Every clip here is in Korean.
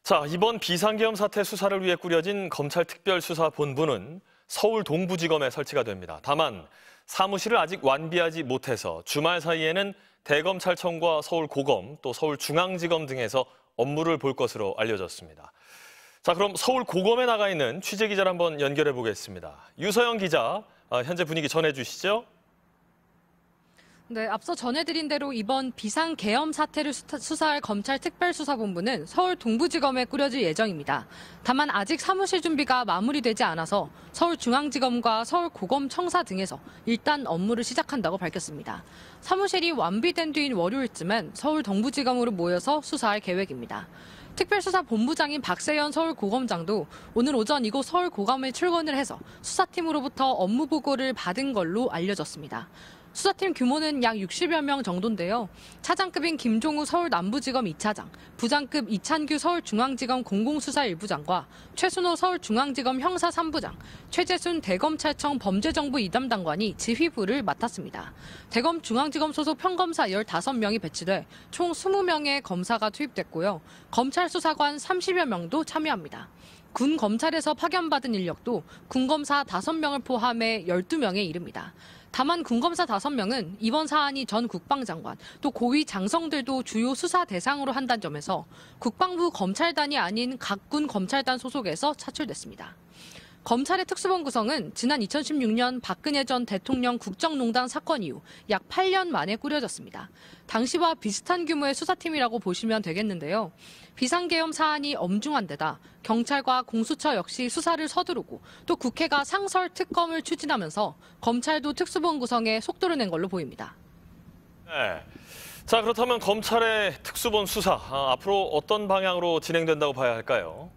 자, 이번 비상계엄 사태 수사를 위해 꾸려진 검찰특별수사본부는 서울 동부지검에 설치가 됩니다. 다만 사무실을 아직 완비하지 못해서 주말 사이에는 대검찰청과 서울고검, 또 서울중앙지검 등에서 업무를 볼 것으로 알려졌습니다. 자, 그럼 서울고검에 나가 있는 취재기자를 한번 연결해 보겠습니다. 유서영 기자, 현재 분위기 전해주시죠. 네, 앞서 전해드린 대로 이번 비상계엄 사태를 수사할 검찰특별수사본부는 서울 동부지검에 꾸려질 예정입니다. 다만 아직 사무실 준비가 마무리되지 않아서 서울중앙지검과 서울고검청사 등에서 일단 업무를 시작한다고 밝혔습니다. 사무실이 완비된 뒤인 월요일쯤엔 서울 동부지검으로 모여서 수사할 계획입니다. 특별수사본부장인 박세현 서울고검장도 오늘 오전 이곳 서울고검에 출근을 해서 수사팀으로부터 업무 보고를 받은 걸로 알려졌습니다. 수사팀 규모는 약 60여 명 정도인데요. 차장급인 김종우 서울남부지검 2차장, 부장급 이찬규 서울중앙지검 공공수사 1부장과 최순호 서울중앙지검 형사 3부장, 최재순 대검찰청 범죄정보 2담당관이 지휘부를 맡았습니다. 대검중앙지검 소속 평검사 15명이 배치돼 총 20명의 검사가 투입됐고요. 검찰수사관 30여 명도 참여합니다. 군 검찰에서 파견받은 인력도 군검사 5명을 포함해 12명에 이릅니다. 다만 군검사 5명은 이번 사안이 전 국방장관, 또 고위 장성들도 주요 수사 대상으로 한다는 점에서 국방부 검찰단이 아닌 각 군 검찰단 소속에서 차출됐습니다. 검찰의 특수본 구성은 지난 2016년 박근혜 전 대통령 국정농단 사건 이후 약 8년 만에 꾸려졌습니다. 당시와 비슷한 규모의 수사팀이라고 보시면 되겠는데요. 비상계엄 사안이 엄중한 데다 경찰과 공수처 역시 수사를 서두르고 또 국회가 상설 특검을 추진하면서 검찰도 특수본 구성에 속도를 낸 걸로 보입니다. 네. 자, 그렇다면 검찰의 특수본 수사, 앞으로 어떤 방향으로 진행된다고 봐야 할까요?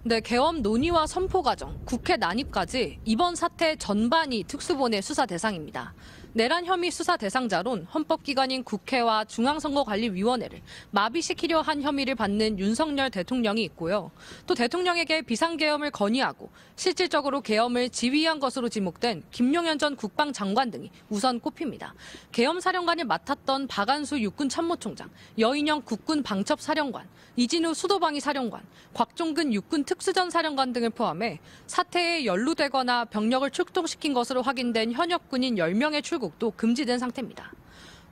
네, 계엄 논의와 선포 과정, 국회 난입까지 이번 사태 전반이 특수본의 수사 대상입니다. 내란 혐의 수사 대상자론 헌법기관인 국회와 중앙선거관리위원회를 마비시키려 한 혐의를 받는 윤석열 대통령이 있고요. 또 대통령에게 비상계엄을 건의하고 실질적으로 계엄을 지휘한 것으로 지목된 김용현 전 국방장관 등이 우선 꼽힙니다. 계엄사령관을 맡았던 박안수 육군참모총장, 여인영 국군방첩사령관, 이진우 수도방위사령관, 곽종근 육군특수전사령관 등을 포함해 사태에 연루되거나 병력을 출동시킨 것으로 확인된 현역 군인 10명의 출국도 금지된 상태입니다.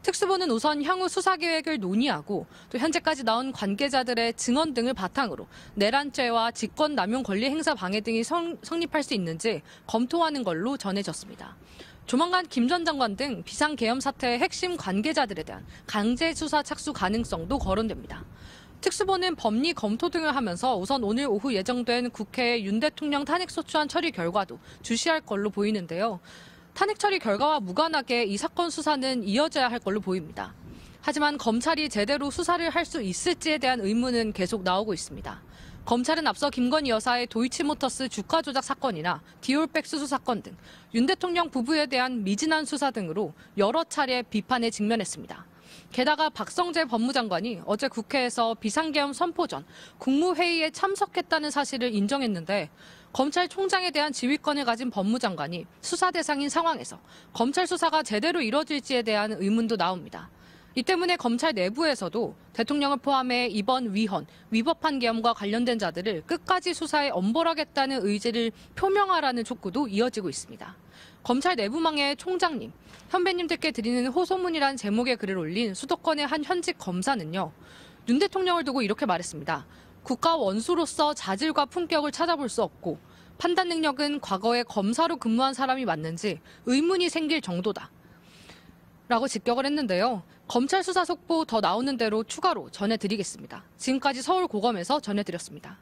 특수본은 우선 향후 수사 계획을 논의하고 또 현재까지 나온 관계자들의 증언 등을 바탕으로 내란죄와 직권남용 권리행사 방해 등이 성립할 수 있는지 검토하는 걸로 전해졌습니다. 조만간 김 전 장관 등 비상계엄 사태의 핵심 관계자들에 대한 강제 수사 착수 가능성도 거론됩니다. 특수본은 법리 검토 등을 하면서 우선 오늘 오후 예정된 국회의 윤 대통령 탄핵소추안 처리 결과도 주시할 걸로 보이는데요. 탄핵 처리 결과와 무관하게 이 사건 수사는 이어져야 할 걸로 보입니다. 하지만 검찰이 제대로 수사를 할 수 있을지에 대한 의문은 계속 나오고 있습니다. 검찰은 앞서 김건희 여사의 도이치모터스 주가 조작 사건이나 디올백 수수 사건 등 윤 대통령 부부에 대한 미진한 수사 등으로 여러 차례 비판에 직면했습니다. 게다가 박성재 법무장관이 어제 국회에서 비상계엄 선포 전 국무회의에 참석했다는 사실을 인정했는데 검찰총장에 대한 지휘권을 가진 법무장관이 수사 대상인 상황에서 검찰 수사가 제대로 이뤄질지에 대한 의문도 나옵니다. 이 때문에 검찰 내부에서도 대통령을 포함해 이번 위법한 계엄과 관련된 자들을 끝까지 수사에 엄벌하겠다는 의지를 표명하라는 촉구도 이어지고 있습니다. 검찰 내부망의 총장님, 선배님들께 드리는 호소문이라는 제목의 글을 올린 수도권의 한 현직 검사는요. 윤 대통령을 두고 이렇게 말했습니다. 국가 원수로서 자질과 품격을 찾아볼 수 없고 판단 능력은 과거에 검사로 근무한 사람이 맞는지 의문이 생길 정도다. 라고 직격을 했는데요. 검찰 수사 속보 더 나오는 대로 추가로 전해드리겠습니다. 지금까지 서울고검에서 전해드렸습니다.